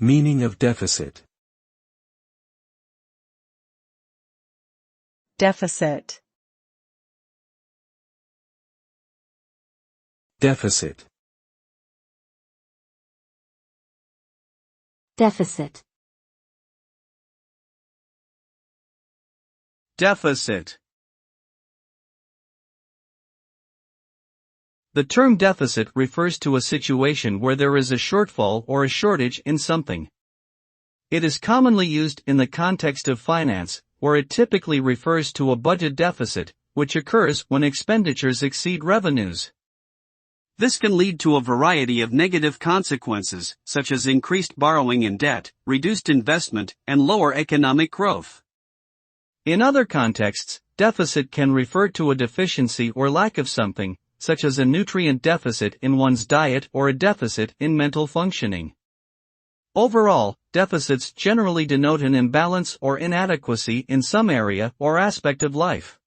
Meaning of deficit. Deficit. Deficit. Deficit. Deficit. The term deficit refers to a situation where there is a shortfall or a shortage in something. It is commonly used in the context of finance, where it typically refers to a budget deficit, which occurs when expenditures exceed revenues. This can lead to a variety of negative consequences, such as increased borrowing and debt, reduced investment, and lower economic growth. In other contexts, deficit can refer to a deficiency or lack of something, such as a nutrient deficit in one's diet or a deficit in mental functioning. Overall, deficits generally denote an imbalance or inadequacy in some area or aspect of life.